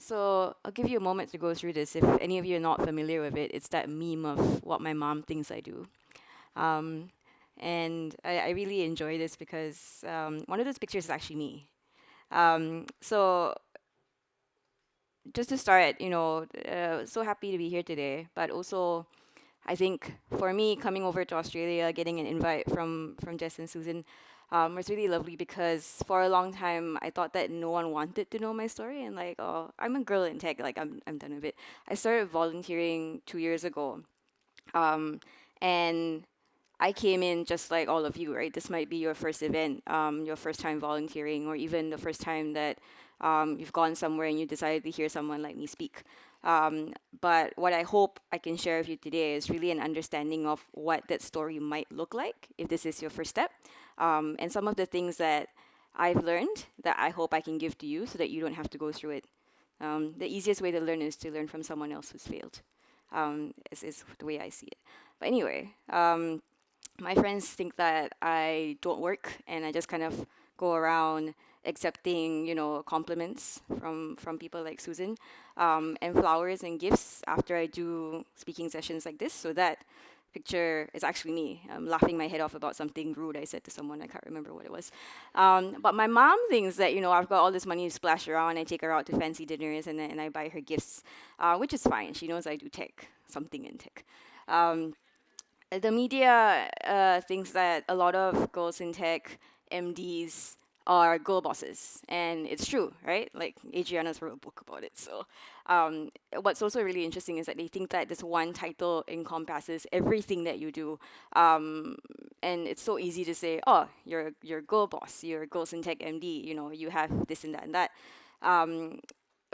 So I'll give you a moment to go through this. If any of you are not familiar with it, it's that meme of what my mom thinks I do. Um, and I really enjoy this because one of those pictures is actually me. So just to start, so happy to be here today. But also, I think for me, coming over to Australia, getting an invite from Jess and Susan was really lovely because for a long time I thought that no one wanted to know my story and like, oh, I'm a girl in tech, like I'm done with it. I started volunteering 2 years ago, um, and I came in just like all of you, right? This might be your first event, your first time volunteering, or even the first time that you've gone somewhere and you decided to hear someone like me speak. But what I hope I can share with you today is really an understanding of what that story might look like if this is your first step, and some of the things that I've learned that I hope I can give to you so that you don't have to go through it. The easiest way to learn is to learn from someone else who's failed, is the way I see it. But anyway, my friends think that I don't work and I just kind of go around accepting, compliments from people like Susan, and flowers and gifts after I do speaking sessions like this. So that picture is actually me. I'm laughing my head off about something rude I said to someone. I can't remember what it was. But my mom thinks that, I've got all this money to splash around. I take her out to fancy dinners and I buy her gifts, which is fine. She knows I do tech, something in tech. Um, the media thinks that a lot of girls in tech MDs are girl bosses, and it's true, right? Like Adriana's wrote a book about it. So, what's also really interesting is that they think that this one title encompasses everything that you do, and it's so easy to say, "Oh, you're a girl boss, you're a girls in tech MD. You have this and that and that." Um,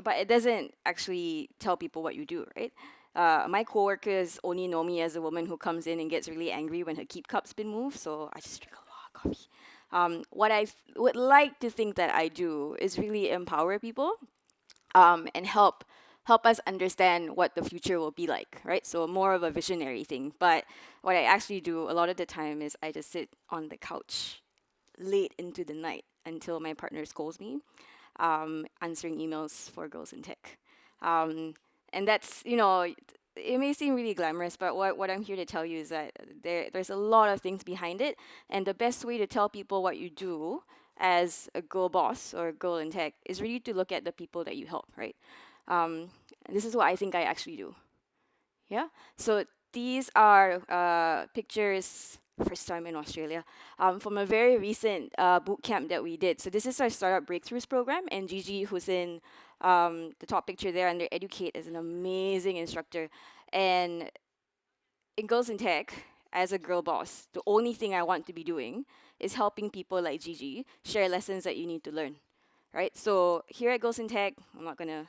but it doesn't actually tell people what you do, right? My coworkers only know me as a woman who comes in and gets really angry when her keep cup's been moved, so I just drink a lot of coffee. What I would like to think that I do is really empower people, and help us understand what the future will be like, right? So more of a visionary thing. But what I actually do a lot of the time is I just sit on the couch late into the night until my partner scolds me, answering emails for girls in tech. Um, and that's, it may seem really glamorous, but what I'm here to tell you is that there's a lot of things behind it. And the best way to tell people what you do as a girl boss or a girl in tech is really to look at the people that you help, right? And this is what I think I actually do. Yeah. So these are pictures, first time in Australia, from a very recent boot camp that we did. So this is our Startup Breakthroughs program, and Gigi, who's in the top picture there under Educate, is an amazing instructor. And in Girls in Tech, as a girl boss, the only thing I want to be doing is helping people like Gigi share lessons that you need to learn, right? So here at Girls in Tech, I'm not gonna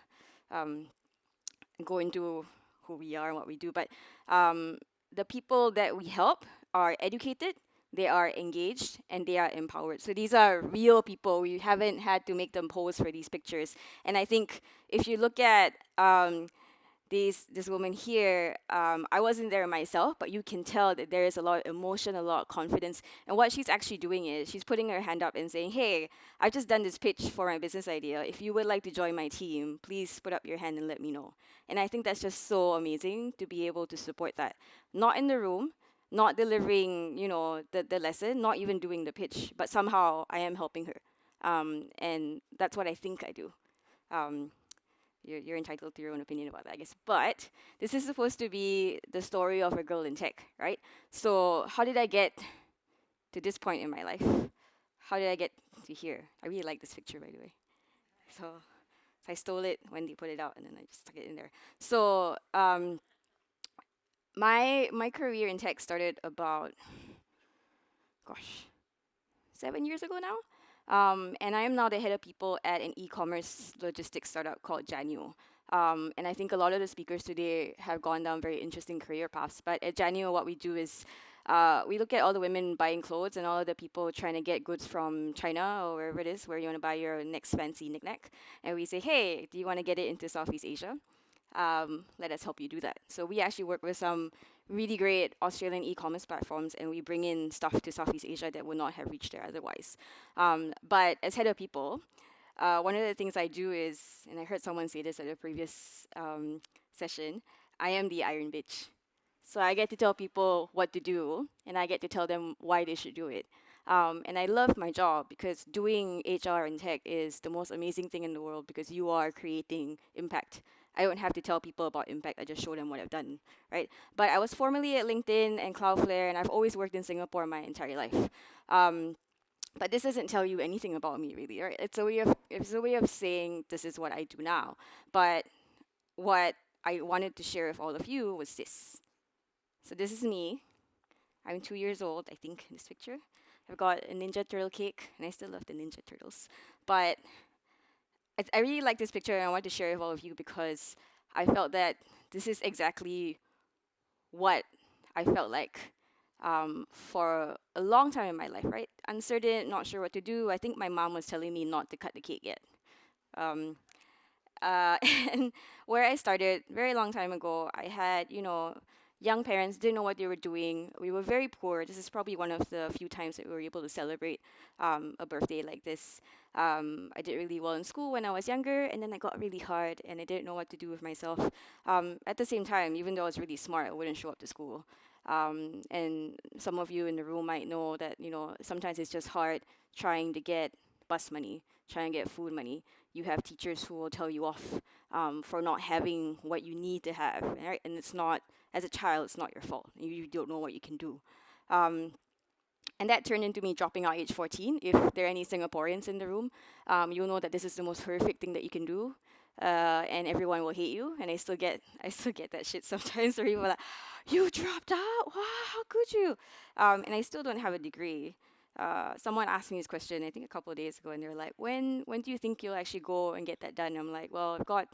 um, go into who we are and what we do, but the people that we help are educated, they are engaged, and they are empowered. So these are real people. We haven't had to make them pose for these pictures. And I think if you look at this woman here, I wasn't there myself, but you can tell that there is a lot of emotion, a lot of confidence. And what she's actually doing is she's putting her hand up and saying, "Hey, I've just done this pitch for my business idea. If you would like to join my team, please put up your hand and let me know." And I think that's just so amazing to be able to support that. Not in the room, not delivering, the lesson, not even doing the pitch, but somehow I am helping her. And that's what I think I do. Um, you're entitled to your own opinion about that, I guess. But this is supposed to be the story of a girl in tech, right? So how did I get to this point in my life? How did I get to here? I really like this picture, by the way. So I stole it when they put it out, and then I just stuck it in there. So my career in tech started about, gosh, 7 years ago now. And I am now the head of people at an e-commerce logistics startup called Janio. And I think a lot of the speakers today have gone down very interesting career paths. But at Janio, what we do is we look at all the women buying clothes and all of the people trying to get goods from China or wherever it is where you want to buy your next fancy knickknack. And we say, hey, do you want to get it into Southeast Asia? Let us help you do that. So we actually work with some really great Australian e-commerce platforms, and we bring in stuff to Southeast Asia that would not have reached there otherwise. But as head of people, one of the things I do is, and I heard someone say this at a previous session, I am the iron bitch. So I get to tell people what to do, and I get to tell them why they should do it. And I love my job because doing HR and tech is the most amazing thing in the world because you are creating impact. I don't have to tell people about impact, I just show them what I've done, right? But I was formerly at LinkedIn and Cloudflare, and I've always worked in Singapore my entire life. Um, but this doesn't tell you anything about me, really, right? It's a way of saying this is what I do now. But what I wanted to share with all of you was this. So this is me. I'm 2 years old, I think, in this picture. I've got a Ninja Turtle cake, and I still love the Ninja Turtles. But I really like this picture, and I want to share it with all of you because I felt that this is exactly what I felt like for a long time in my life, right? Uncertain, not sure what to do. I think my mom was telling me not to cut the cake yet. Um, and where I started very long time ago, I had, young parents didn't know what they were doing. We were very poor. This is probably one of the few times that we were able to celebrate a birthday like this. I did really well in school when I was younger, and then I got really hard, and I didn't know what to do with myself. At the same time, even though I was really smart, I wouldn't show up to school. And some of you in the room might know that, sometimes it's just hard trying to get bus money, trying to get food money. You have teachers who will tell you off for not having what you need to have, right? And it's not, as a child, it's not your fault. You don't know what you can do. Um, and that turned into me dropping out age 14. If there are any Singaporeans in the room, you'll know that this is the most horrific thing that you can do. And everyone will hate you. And I still get that shit sometimes where people are like, you dropped out? Wow, how could you? And I still don't have a degree. Someone asked me this question, I think a couple of days ago, and they're like, when do you think you'll actually go and get that done? I'm like, well, I've got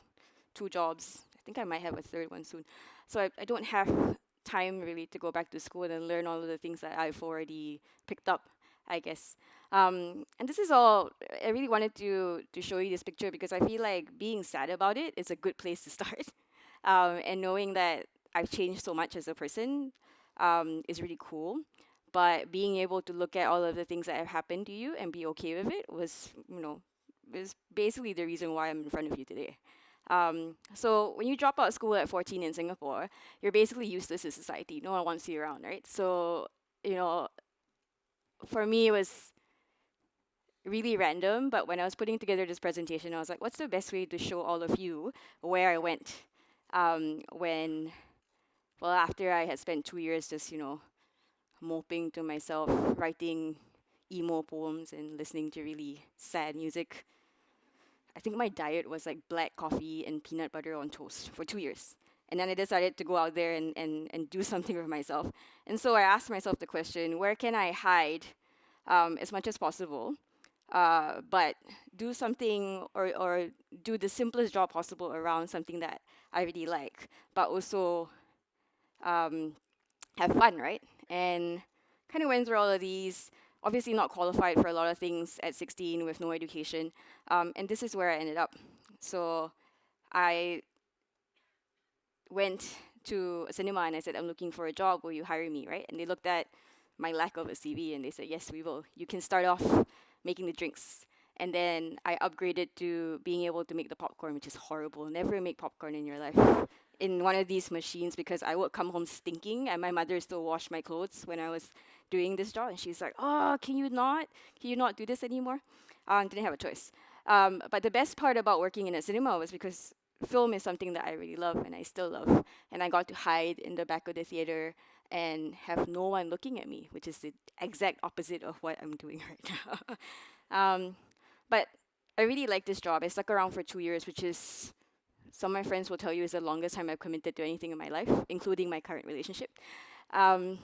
2 jobs. I think I might have a third one soon. So I don't have time really to go back to school and learn all of the things that I've already picked up, I guess. And this is all, I really wanted to show you this picture because I feel like being sad about it is a good place to start. And knowing that I've changed so much as a person is really cool. But being able to look at all of the things that have happened to you and be okay with it was basically the reason why I'm in front of you today. So when you drop out of school at 14 in Singapore, you're basically useless in society. No one wants you around, right? So, you know, for me, it was really random. But when I was putting together this presentation, I was like, what's the best way to show all of you where I went after I had spent 2 years just, moping to myself, writing emo poems and listening to really sad music. I think my diet was like black coffee and peanut butter on toast for 2 years. And then I decided to go out there and do something with myself. And so I asked myself the question, where can I hide as much as possible, but do something or do the simplest job possible around something that I really like, but also have fun, right? And kind of went through all of these. Obviously, not qualified for a lot of things at 16 with no education. And this is where I ended up. So I went to a cinema and I said, I'm looking for a job. Will you hire me, right? And they looked at my lack of a CV and they said, yes, we will. You can start off making the drinks. And then I upgraded to being able to make the popcorn, which is horrible. Never make popcorn in your life in one of these machines because I would come home stinking and my mother still washed my clothes when I was doing this job. And she's like, oh, can you not do this anymore? Didn't have a choice. But the best part about working in a cinema was because film is something that I really love and I still love. And I got to hide in the back of the theater and have no one looking at me, which is the exact opposite of what I'm doing right now. But I really like this job. I stuck around for 2 years, which is, some of my friends will tell you, is the longest time I've committed to anything in my life, including my current relationship. Um,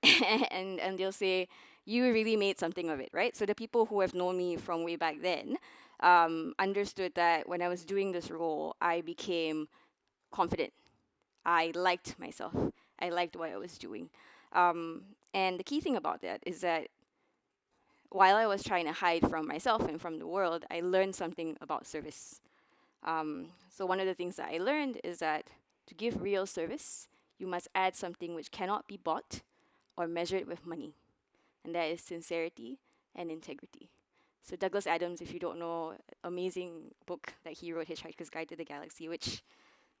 and they'll say, you really made something of it, right? So the people who have known me from way back then understood that when I was doing this role, I became confident. I liked myself. I liked what I was doing. And the key thing about that is that while I was trying to hide from myself and from the world, I learned something about service. So one of the things that I learned is that to give real service, you must add something which cannot be bought or measured with money, and that is sincerity and integrity. So Douglas Adams, if you don't know, amazing book that he wrote, Hitchhiker's Guide to the Galaxy, which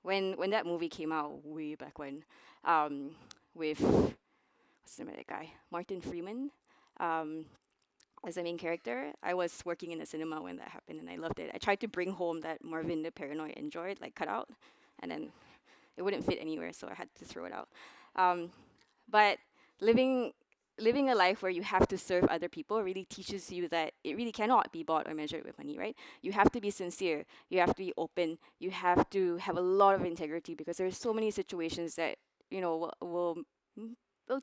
when that movie came out way back when, with what's the name of that guy, Martin Freeman, um, as the main character. I was working in the cinema when that happened, and I loved it. I tried to bring home that Marvin the Paranoid Android, like cut out, and then it wouldn't fit anywhere, so I had to throw it out. Um, but living living a life where you have to serve other people really teaches you that it really cannot be bought or measured with money, right? You have to be sincere, you have to be open, you have to have a lot of integrity, because there's so many situations that will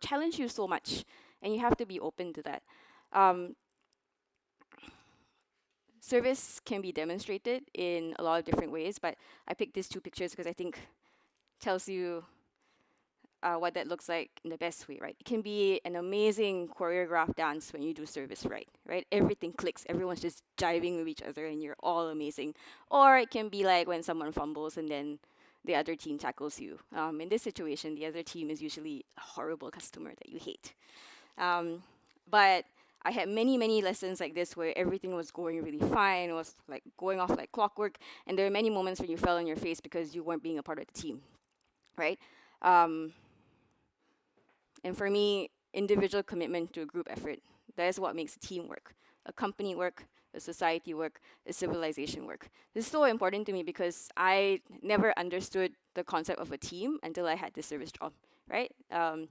challenge you so much, and you have to be open to that. Um, Service can be demonstrated in a lot of different ways, but I picked these two pictures because I think tells you what that looks like in the best way, right? It can be an amazing choreographed dance when you do service right, right? Everything clicks, everyone's just jiving with each other and you're all amazing. Or it can be like when someone fumbles and then the other team tackles you. In this situation, the other team is usually a horrible customer that you hate. But I had many, many lessons like this where everything was going really fine, it was like going off like clockwork, and there were many moments when you fell on your face because you weren't being a part of the team, right? Um, and for me, individual commitment to a group effort, that is what makes a team work. A company work, a society work, a civilization work. This is so important to me because I never understood the concept of a team until I had this service job, right? I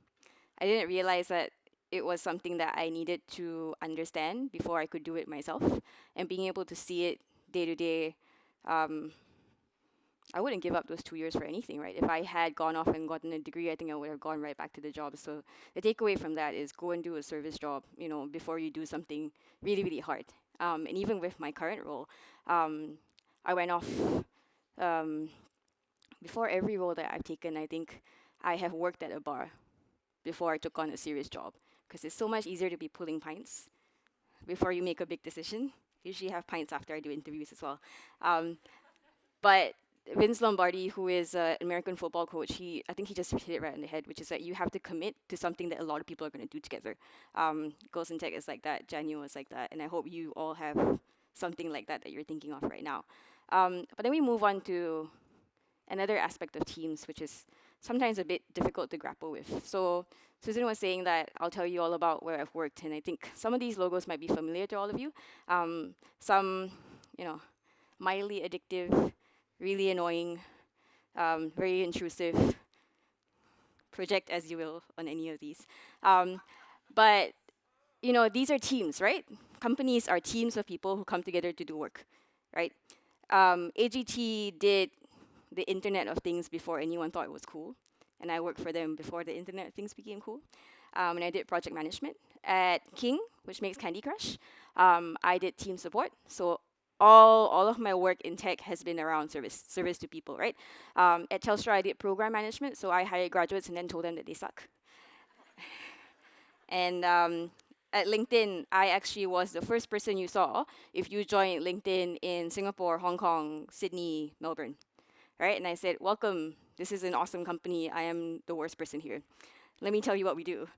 didn't realize that it was something that I needed to understand before I could do it myself. And being able to see it day to day, I wouldn't give up those 2 years for anything, right? If I had gone off and gotten a degree, I think I would have gone right back to the job. So the takeaway from that is go and do a service job, before you do something really, really hard. And even with my current role, I went off, um, before every role that I've taken, I think I have worked at a bar before I took on a serious job. Because it's so much easier to be pulling pints before you make a big decision. Usually have pints after I do interviews as well. But Vince Lombardi, who is an American football coach, I think he just hit it right on the head, which is that you have to commit to something that a lot of people are going to do together. Goals in Tech is like that, Janio is like that, and I hope you all have something like that you're thinking of right now. But then we move on to another aspect of teams, which is sometimes a bit difficult to grapple with. So Susan was saying that I'll tell you all about where I've worked, and I think some of these logos might be familiar to all of you. Some, mildly addictive, really annoying, very intrusive. Project as you will on any of these. But these are teams, right? Companies are teams of people who come together to do work, right? AGT did the Internet of Things before anyone thought it was cool, and I worked for them before the Internet of Things became cool. And I did project management at King, which makes Candy Crush. I did team support, so all of my work in tech has been around service to people, right? At Telstra, I did program management, so I hired graduates and then told them that they suck. And at LinkedIn, I actually was the first person you saw if you joined LinkedIn in Singapore, Hong Kong, Sydney, Melbourne, right? And I said, welcome, this is an awesome company. I am the worst person here. Let me tell you what we do.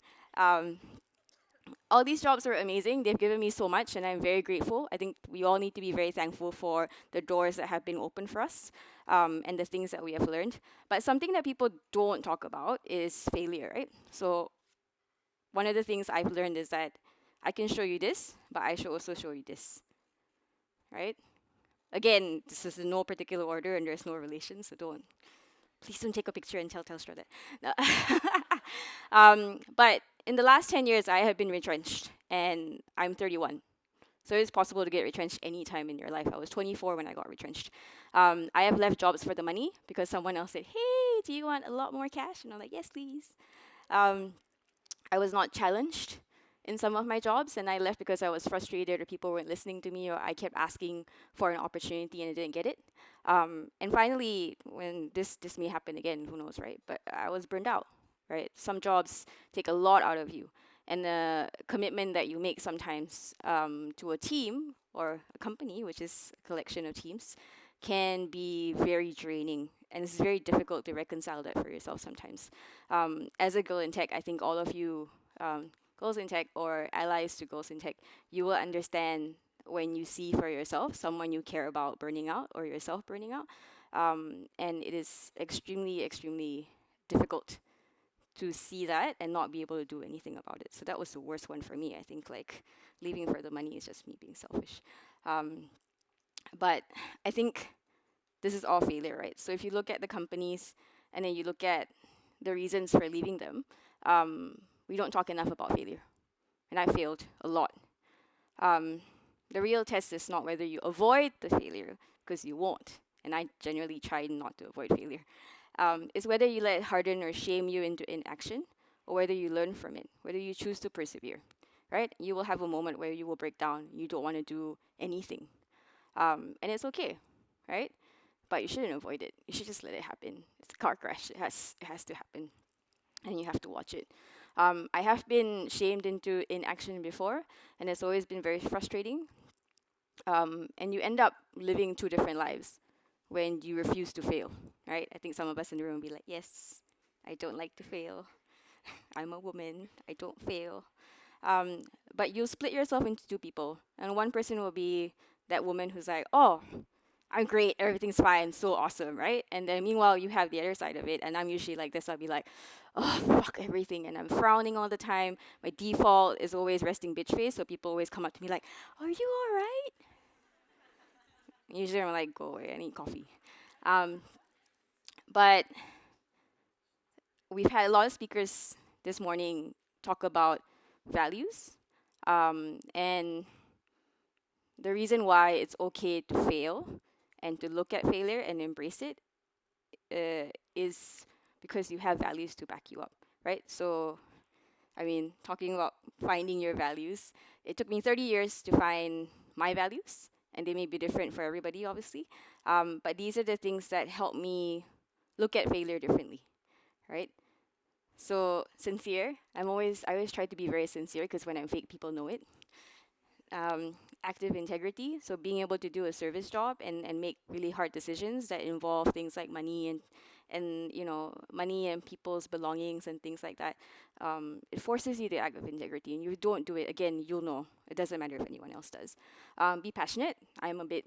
All these jobs are amazing. They've given me so much, and I'm very grateful. I think we all need to be very thankful for the doors that have been opened for us, and the things that we have learned. But something that people don't talk about is failure, right? So one of the things I've learned is that I can show you this, but I should also show you this, right? Again, this is in no particular order, and there's no relation, so please don't take a picture and tell Telstra that. No. But in the last 10 years, I have been retrenched, and I'm 31. So it's possible to get retrenched anytime in your life. I was 24 when I got retrenched. I have left jobs for the money because someone else said, hey, do you want a lot more cash? And I'm like, yes, please. I was not challenged in some of my jobs, and I left because I was frustrated or people weren't listening to me, or I kept asking for an opportunity and I didn't get it. And finally, when this may happen again, who knows, right? But I was burned out, right? Some jobs take a lot out of you, and the commitment that you make sometimes to a team or a company, which is a collection of teams, can be very draining, and it's very difficult to reconcile that for yourself sometimes. As a girl in tech, I think all of you, girls in tech or allies to girls in tech, you will understand when you see for yourself someone you care about burning out or yourself burning out. And it is extremely, extremely difficult to see that and not be able to do anything about it. So that was the worst one for me. I think like leaving for the money is just me being selfish. Um, but I think this is all failure, right? So if you look at the companies and then you look at the reasons for leaving them, we don't talk enough about failure. And I failed a lot. Um, the real test is not whether you avoid the failure, because you won't. And I genuinely try not to avoid failure. It's whether you let it harden or shame you into inaction, or whether you learn from it, whether you choose to persevere, right? You will have a moment where you will break down. You don't want to do anything. And it's okay, right? But you shouldn't avoid it. You should just let it happen. It's a car crash. It has to happen, and you have to watch it. I have been shamed into inaction before, and it's always been very frustrating. And you end up living two different lives when you refuse to fail, right? I think some of us in the room will be like, yes, I don't like to fail. I'm a woman. I don't fail. Um, but you split yourself into two people, and one person will be that woman who's like, oh, I'm great, everything's fine, so awesome, right? And then meanwhile, you have the other side of it, and I'm usually like this. I'll be like, oh, fuck everything, and I'm frowning all the time. My default is always resting bitch face, so people always come up to me like, are you all right? Usually I'm like, go away, I need coffee. Um, but we've had a lot of speakers this morning talk about values, and the reason why it's okay to fail and to look at failure and embrace it is because you have values to back you up, right? So, I mean, talking about finding your values, it took me 30 years to find my values, and they may be different for everybody, obviously. But these are the things that help me look at failure differently, right? So sincere. I always try to be very sincere because when I'm fake, people know it. Active integrity, so being able to do a service job and make really hard decisions that involve things like money and money and people's belongings and things like that. It forces you to act with integrity, and you don't do it again, you'll know. It doesn't matter if anyone else does. Be passionate. I'm a bit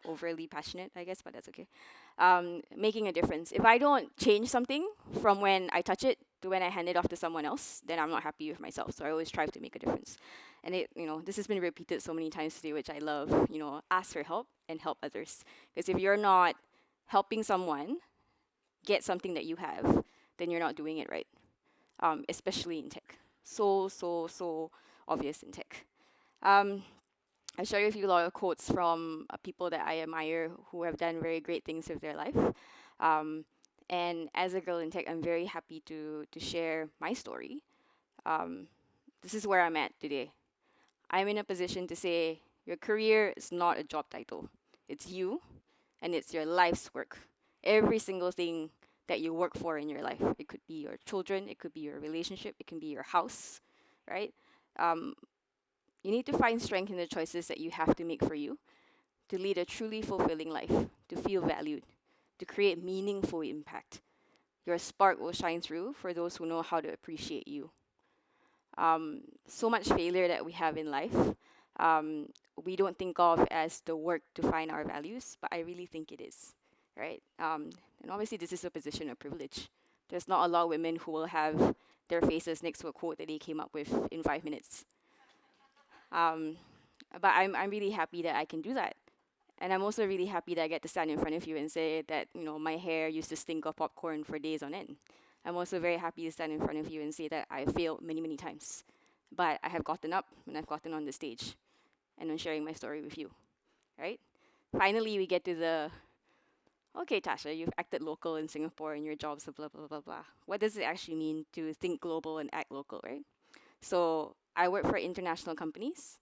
overly passionate, I guess, but that's okay. Making a difference. If I don't change something from when I touch it to when I hand it off to someone else, then I'm not happy with myself. So I always strive to make a difference. And this has been repeated so many times today, which I love. Ask for help and help others. Because if you're not helping someone get something that you have, then you're not doing it right. Especially in tech. So obvious in tech. I share with you a lot of quotes from people that I admire who have done very great things with their life. And as a girl in tech, I'm very happy to share my story. This is where I'm at today. I'm in a position to say your career is not a job title. It's you, and it's your life's work. Every single thing that you work for in your life. It could be your children, it could be your relationship, it can be your house, right? You need to find strength in the choices that you have to make for you to lead a truly fulfilling life, to feel valued, to create meaningful impact. Your spark will shine through for those who know how to appreciate you. So much failure that we have in life, we don't think of as the work to find our values, but I really think it is, right? And obviously, this is a position of privilege. There's not a lot of women who will have their faces next to a quote that they came up with in 5 minutes. But I'm really happy that I can do that. And I'm also really happy that I get to stand in front of you and say that, my hair used to stink of popcorn for days on end. I'm also very happy to stand in front of you and say that I failed many, many times. But I have gotten up and I've gotten on the stage and I'm sharing my story with you, right? Finally, we get to the, okay, Tasha, you've acted local in Singapore and your job's blah, blah, blah, blah. What does it actually mean to think global and act local, right? So I work for international companies,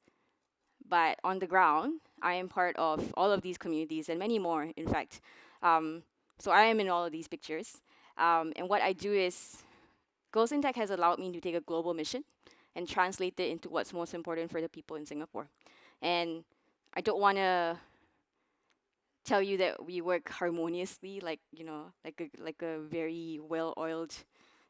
but on the ground, I am part of all of these communities and many more, in fact. So I am in all of these pictures. And what I do is, Girls in Tech has allowed me to take a global mission and translate it into what's most important for the people in Singapore. And I don't want to tell you that we work harmoniously, like a very well-oiled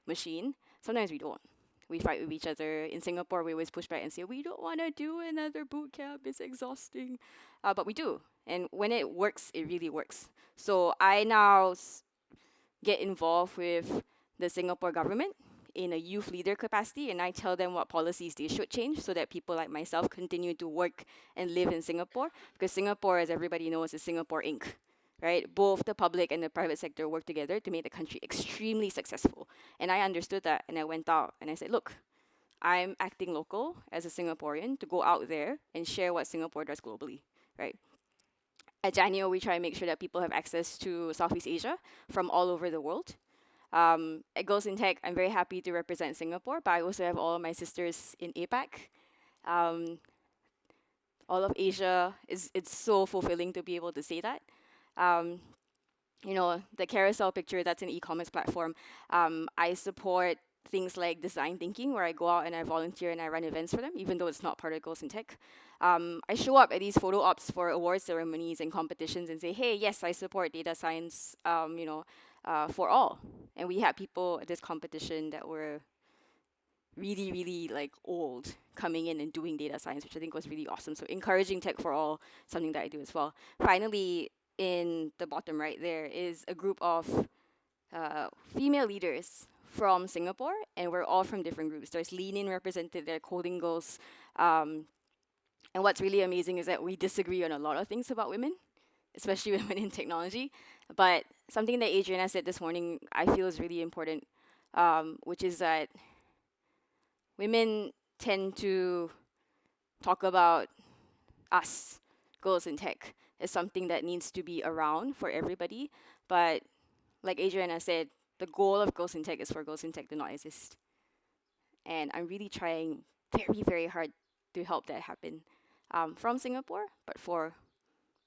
machine. Sometimes we don't. we fight with each other. In Singapore, we always push back and say, we don't want to do another boot camp, it's exhausting. But we do. And when it works, it really works. So I now get involved with the Singapore government in a youth leader capacity, and I tell them what policies they should change so that people like myself continue to work and live in Singapore. Because Singapore, as everybody knows, is Singapore Inc. Right? Both the public and the private sector work together to make the country extremely successful. And I understood that, and I went out and I said, look, I'm acting local as a Singaporean to go out there and share what Singapore does globally, right? At Janio, we try and make sure that people have access to Southeast Asia from all over the world. At Girls in Tech, I'm very happy to represent Singapore, but I also have all of my sisters in APAC. All of Asia, it's so fulfilling to be able to say that. You know, the carousel picture, that's an e-commerce platform. I support things like design thinking, where I go out and I volunteer and I run events for them, even though it's not part of Girls in Tech. I show up at these photo ops for award ceremonies and competitions and say, hey, yes, I support data science, for all. And we had people at this competition that were really, really like old coming in and doing data science, which I think was really awesome. So encouraging tech for all, something that I do as well. Finally, in the bottom right there is a group of female leaders from Singapore, and we're all from different groups. There's Lean In represented there, Coding Girls. And what's really amazing is that we disagree on a lot of things about women, especially women in technology. But something that Adriana said this morning, I feel is really important, which is that women tend to talk about us, girls in tech, as something that needs to be around for everybody. But like Adriana said, the goal of Girls in Tech is for Girls in Tech to not exist. And I'm really trying very, very hard to help that happen from Singapore, but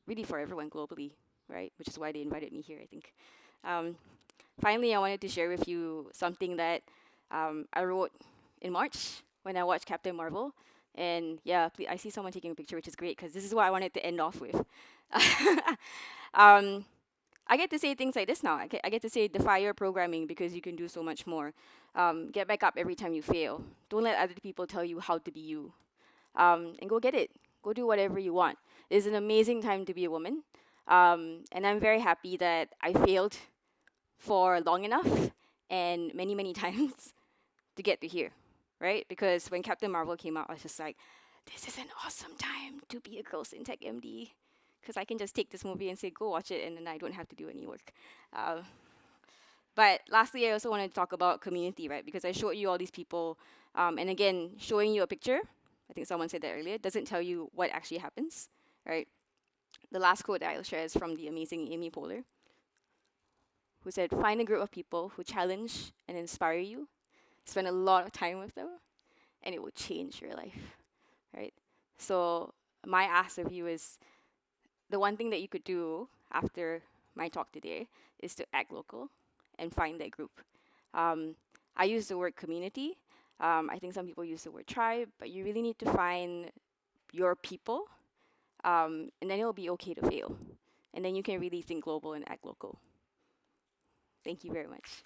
really for everyone globally, right? Which is why they invited me here, I think. Finally, I wanted to share with you something that I wrote in March when I watched Captain Marvel. And yeah, I see someone taking a picture, which is great, because this is what I wanted to end off with. I get to say things like this now. I get to say, defy your programming because you can do so much more. Get back up every time you fail. Don't let other people tell you how to be you. And go get it. Go do whatever you want. It's an amazing time to be a woman. And I'm very happy that I failed for long enough and many, many times to get to here, right? Because when Captain Marvel came out, I was just like, this is an awesome time to be a Girls in Tech MD. Because I can just take this movie and say, go watch it, and then I don't have to do any work. But lastly, I also wanted to talk about community, right? Because I showed you all these people, and again, showing you a picture, I think someone said that earlier, doesn't tell you what actually happens, right? The last quote that I'll share is from the amazing Amy Poehler, who said, find a group of people who challenge and inspire you, spend a lot of time with them, and it will change your life, right? So my ask of you is, the one thing that you could do after my talk today is to act local and find that group. I use the word community. I think some people use the word tribe, but you really need to find your people, and then it'll be okay to fail. And then you can really think global and act local. Thank you very much.